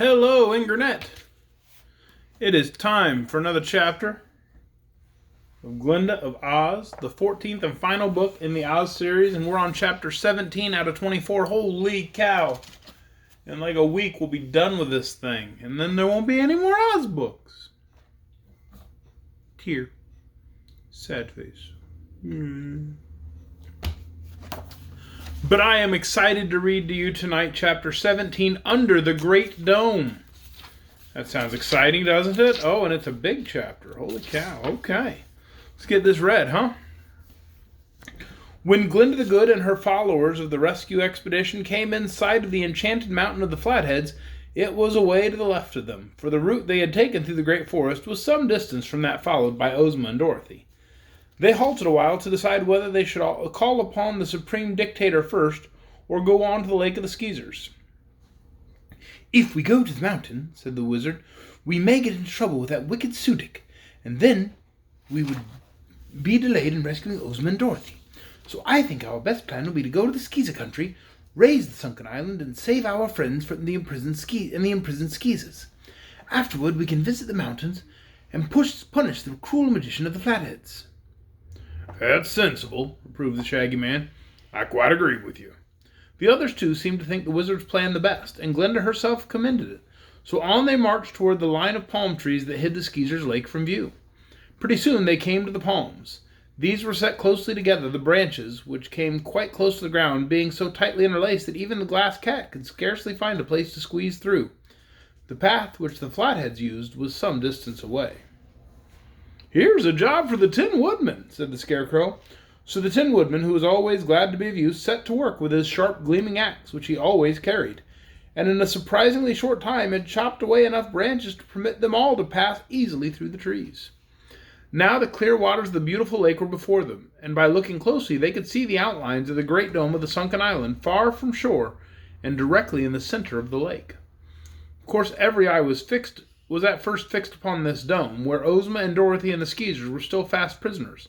Hello, Ingernet. It is time for another chapter of Glinda of Oz, the 14th and final book in the Oz series, and we're on chapter 17 out of 24. Holy cow. In like a week, we'll be done with this thing, and then there won't be any more Oz books. Tear. Sad face. But I am excited to read to you tonight chapter 17, Under the Great Dome. That sounds exciting, doesn't it? Oh, and it's a big chapter. Holy cow. Okay. Let's get this read, huh? When Glinda the Good and her followers of the rescue expedition came in sight of the enchanted mountain of the Flatheads, it was away to the left of them, for the route they had taken through the great forest was some distance from that followed by Ozma and Dorothy. They halted a while to decide whether they should call upon the Supreme Dictator first, or go on to the Lake of the Skeezers. "If we go to the mountain," said the wizard, "we may get into trouble with that wicked Sudik, and then we would be delayed in rescuing Ozma and Dorothy. So I think our best plan will be to go to the Skeezer country, raise the sunken island, and save our friends from the imprisoned Skeezers. Afterward, we can visit the mountains and punish the cruel magician of the Flatheads." "That's sensible," approved the Shaggy Man. "I quite agree with you." The others, too, seemed to think the wizard's plan the best, and Glinda herself commended it. So on they marched toward the line of palm trees that hid the Skeezers' lake from view. Pretty soon they came to the palms. These were set closely together, the branches, which came quite close to the ground, being so tightly interlaced that even the glass cat could scarcely find a place to squeeze through. The path which the Flatheads used was some distance away. "Here's a job for the Tin Woodman," said the Scarecrow. So the Tin Woodman, who was always glad to be of use, set to work with his sharp, gleaming axe, which he always carried, and in a surprisingly short time had chopped away enough branches to permit them all to pass easily through the trees. Now the clear waters of the beautiful lake were before them, and by looking closely they could see the outlines of the great dome of the sunken island far from shore and directly in the center of the lake. Of course, every eye was at first fixed upon this dome, where Ozma and Dorothy and the Skeezers were still fast prisoners.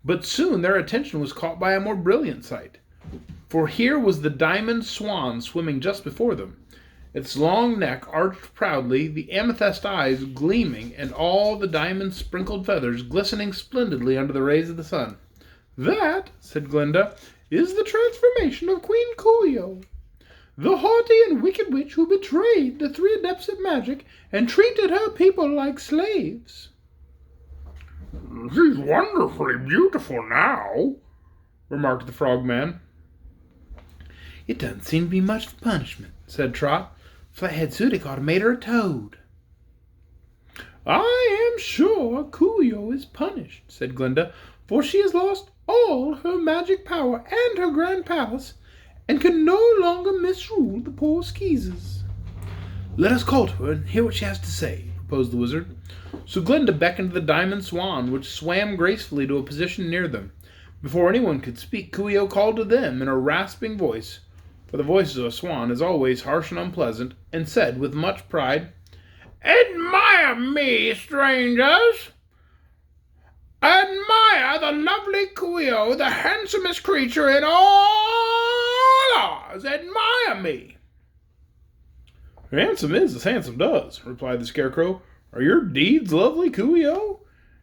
But soon their attention was caught by a more brilliant sight, for here was the diamond swan swimming just before them, its long neck arched proudly, the amethyst eyes gleaming, and all the diamond-sprinkled feathers glistening splendidly under the rays of the sun. "That," said Glinda, "is the transformation of Queen Coo ee oh, the haughty and wicked witch who betrayed the three adepts of magic and treated her people like slaves." "She's wonderfully beautiful now," remarked the Frogman. "It doesn't seem to be much of a punishment," said Trot. "Flathead Sudik ought to made her a toad." "I am sure Coo ee oh is punished," said Glinda, "for she has lost all her magic power and her grand palace, and can no longer misrule the poor Skeezers." "Let us call to her and hear what she has to say," proposed the wizard. So Glinda beckoned to the diamond swan, which swam gracefully to a position near them. Before anyone could speak, Coo ee oh called to them in a rasping voice, for the voice of a swan is always harsh and unpleasant, and said with much pride, "Admire me, strangers! Admire the lovely Coo ee oh, the handsomest creature in all Oz! Admire me!" "Handsome is as handsome does," replied the Scarecrow. "Are your deeds lovely, Coo ee oh?"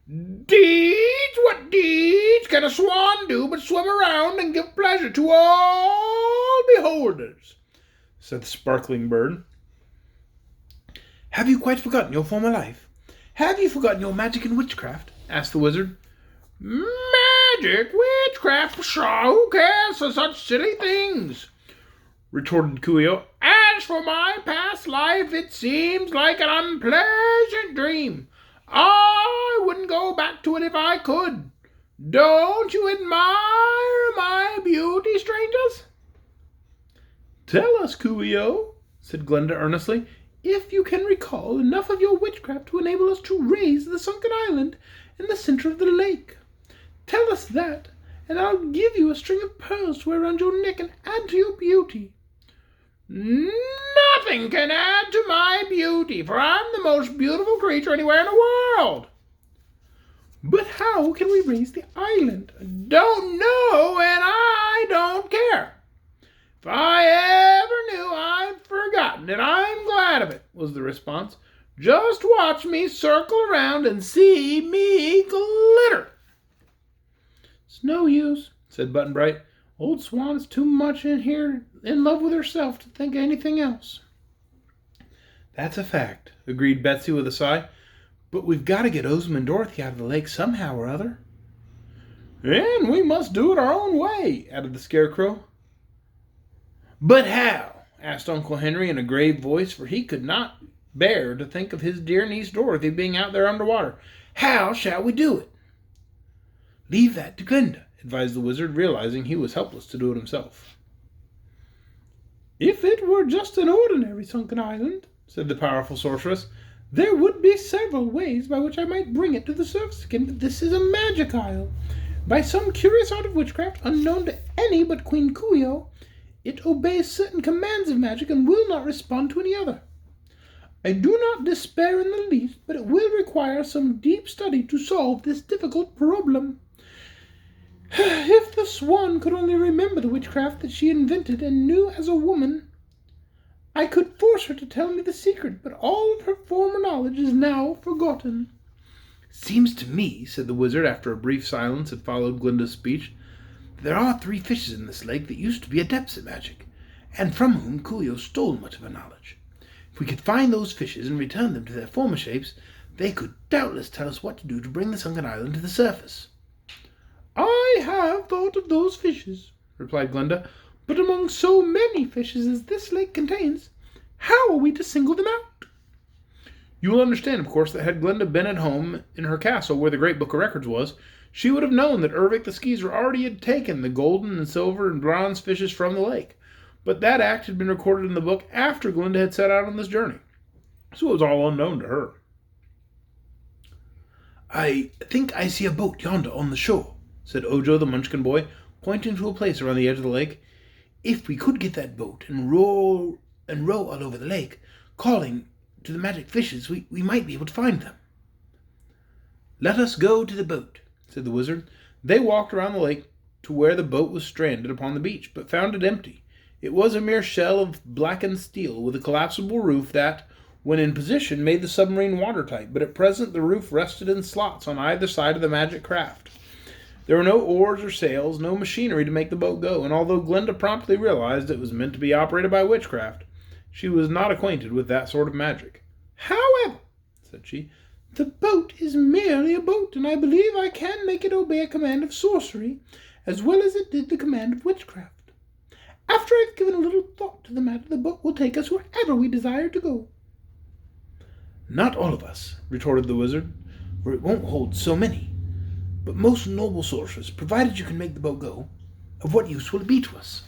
"Deeds? What deeds can a swan do but swim around and give pleasure to all beholders?" said the sparkling bird. "Have you quite forgotten your former life? Have you forgotten your magic and witchcraft?" asked the wizard. "Magic? Witchcraft? Pshaw! Who cares for such silly things?" retorted Coo ee oh. "As for my past life, it seems like an unpleasant dream. I wouldn't go back to it if I could. Don't you admire my beauty, strangers?" "Tell us, Coo ee oh," said Glinda earnestly, "if you can recall enough of your witchcraft to enable us to raise the sunken island in the center of the lake. Tell us that, and I'll give you a string of pearls to wear around your neck and add to your beauty." "Nothing can add to my beauty, for I'm the most beautiful creature anywhere in the world." "But how can we raise the island?" "Don't know, and I don't care. If I ever knew, I've forgotten, and I'm glad sight of it, was the response. Just watch me circle around and see me glitter. It's no use, said Button-Bright. Old Swan's too much in love with herself to think of anything else. That's a fact, agreed Betsy with a sigh. But we've got to get Ozma and Dorothy out of the lake somehow or other. And we must do it our own way, added the Scarecrow. But how? Asked Uncle Henry in a grave voice, for he could not bear to think of his dear niece Dorothy being out there underwater. How shall we do it? Leave that to Glinda, advised the wizard, realizing he was helpless to do it himself. If it were just an ordinary sunken island, said the powerful sorceress, there would be several ways by which I might bring it to the surface again, but this is a magic isle. By some curious art of witchcraft, unknown to any but Queen Coo ee oh, it obeys certain commands of magic and will not respond to any other. I do not despair in the least, but it will require some deep study to solve this difficult problem. If the swan could only remember the witchcraft that she invented and knew as a woman, I could force her to tell me the secret, but all of her former knowledge is now forgotten. Seems to me, said the wizard after a brief silence had followed Glinda's speech, that there are 3 fishes in this lake that used to be adepts at magic, and from whom Coo ee oh stole much of her knowledge. If we could find those fishes and return them to their former shapes, they could doubtless tell us what to do to bring the sunken island to the surface. I have thought of those fishes, replied Glinda, but among so many fishes as this lake contains, how are we to single them out? You will understand, of course, that had Glinda been at home in her castle where the Great Book of Records was, she would have known that Ervic the Skeezer already had taken the golden and silver and bronze fishes from the lake. But that act had been recorded in the book after Glinda had set out on this journey, so it was all unknown to her. I think I see a boat yonder on the shore, said Ojo the Munchkin boy, pointing to a place around the edge of the lake. If we could get that boat and row all over the lake, calling to the magic fishes, we might be able to find them. Let us go to the boat, said the wizard. They walked around the lake to where the boat was stranded upon the beach, but found it empty. It was a mere shell of blackened steel with a collapsible roof that, when in position, made the submarine watertight, but at present the roof rested in slots on either side of the magic craft. There were no oars or sails, no machinery to make the boat go, and although Glinda promptly realized it was meant to be operated by witchcraft, she was not acquainted with that sort of magic. However, said she, the boat is merely a boat, and I believe I can make it obey a command of sorcery, as well as it did the command of witchcraft. After I've given a little thought to the matter, the boat will take us wherever we desire to go. Not all of us, retorted the wizard, for it won't hold so many. But most noble sorceress, provided you can make the boat go, of what use will it be to us?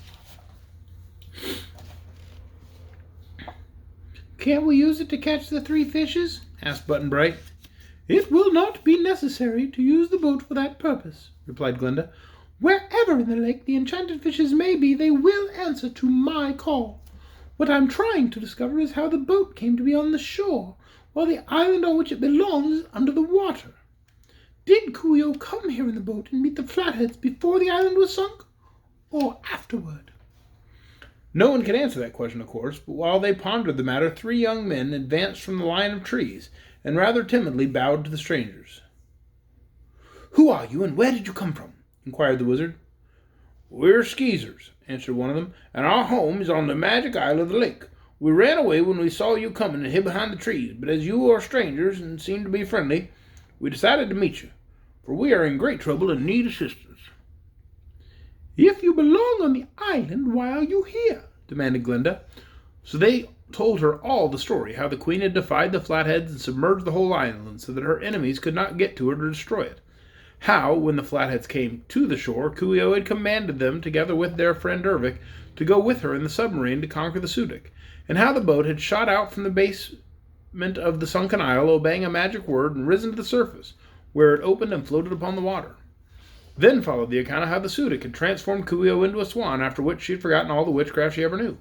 Can't we use it to catch the 3 fishes? Asked Button-Bright. It will not be necessary to use the boat for that purpose, replied Glinda. Wherever in the lake the enchanted fishes may be, they will answer to my call. What I'm trying to discover is how the boat came to be on the shore, while the island on which it belongs is under the water. Did Coo ee oh come here in the boat and meet the Flatheads before the island was sunk, or afterward? No one could answer that question, of course, but while they pondered the matter, 3 young men advanced from the line of trees, and rather timidly bowed to the strangers. Who are you, and where did you come from? Inquired the wizard. We're Skeezers, answered one of them, and our home is on the magic isle of the lake. We ran away when we saw you coming and hid behind the trees, but as you are strangers and seem to be friendly, we decided to meet you, for we are in great trouble and need assistance. If you belong on the island, why are you here? Demanded Glinda. So they told her all the story, how the queen had defied the Flatheads and submerged the whole island so that her enemies could not get to her to destroy it. How, when the Flatheads came to the shore, Coo ee oh had commanded them, together with their friend Ervic, to go with her in the submarine to conquer the Sudic, and how the boat had shot out from the basement of the sunken isle, obeying a magic word, and risen to the surface, where it opened and floated upon the water. Then followed the account of how the Sudic had transformed Coo ee oh into a swan, after which she had forgotten all the witchcraft she ever knew.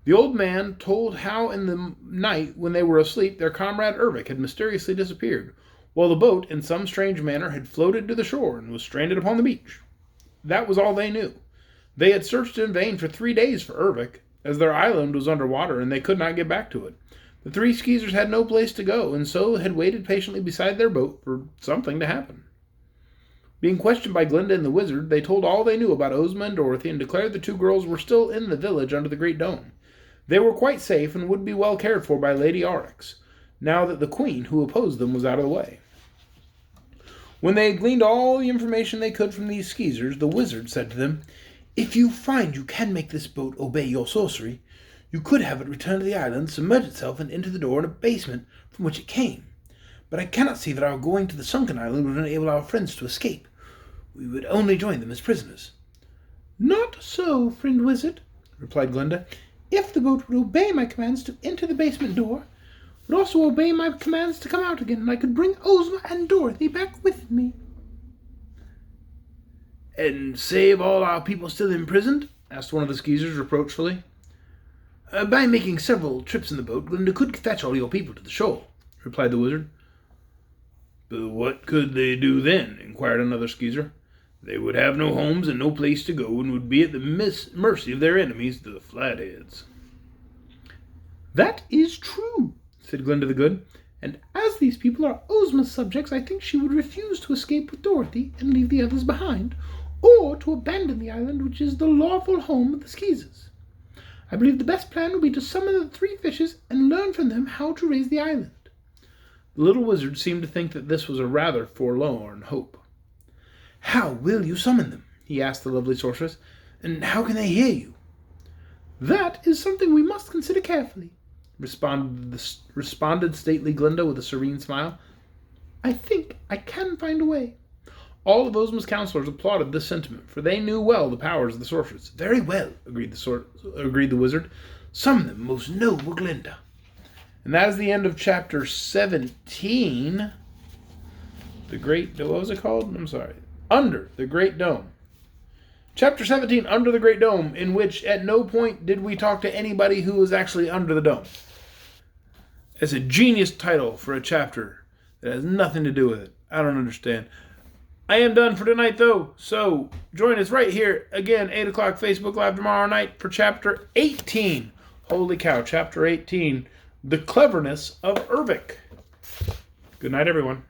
The old man told how in the night, when they were asleep, their comrade Ervic had mysteriously disappeared, while the boat, in some strange manner, had floated to the shore and was stranded upon the beach. That was all they knew. They had searched in vain for 3 days for Ervic, as their island was under water and they could not get back to it. The three Skeezers had no place to go, and so had waited patiently beside their boat for something to happen. Being questioned by Glinda and the Wizard, they told all they knew about Ozma and Dorothy and declared the two girls were still in the village under the Great Dome. They were quite safe and would be well cared for by Lady Aurex, now that the Queen who opposed them was out of the way. When they had gleaned all the information they could from these Skeezers, the Wizard said to them, "If you find you can make this boat obey your sorcery, you could have it return to the island, submerge itself, and enter the door in a basement from which it came. But I cannot see that our going to the sunken island would enable our friends to escape. We would only join them as prisoners." "Not so, friend Wizard," replied Glinda. "If the boat would obey my commands to enter the basement door, it would also obey my commands to come out again, and I could bring Ozma and Dorothy back with me." "And save all our people still imprisoned?" asked one of the Skeezers reproachfully. "By making several trips in the boat, Glinda could fetch all your people to the shore," replied the Wizard. "But what could they do then?" inquired another Skeezer. "They would have no homes and no place to go, and would be at the mercy of their enemies, the Flatheads." "That is true," said Glinda the Good. "And as these people are Ozma's subjects, I think she would refuse to escape with Dorothy and leave the others behind, or to abandon the island, which is the lawful home of the Skeezers. I believe the best plan would be to summon the three fishes and learn from them how to raise the island." The little Wizard seemed to think that this was a rather forlorn hope. "How will you summon them?" he asked the lovely sorceress. "And how can they hear you?" "That is something we must consider carefully," responded stately Glinda with a serene smile. "I think I can find a way." All of Ozma's counselors applauded this sentiment, for they knew well the powers of the sorceress. "Very well," agreed the Wizard. "Summon them, most noble Glinda." And that is the end of chapter 17. What was it called? I'm sorry. Under the Great Dome. Chapter 17, Under the Great Dome, in which at no point did we talk to anybody who was actually under the dome. It's a genius title for a chapter that has nothing to do with it. I don't understand. I am done for tonight, though, so join us right here again, 8 o'clock Facebook Live tomorrow night for chapter 18. Holy cow, chapter 18. The Cleverness of Ervic. Good night, everyone.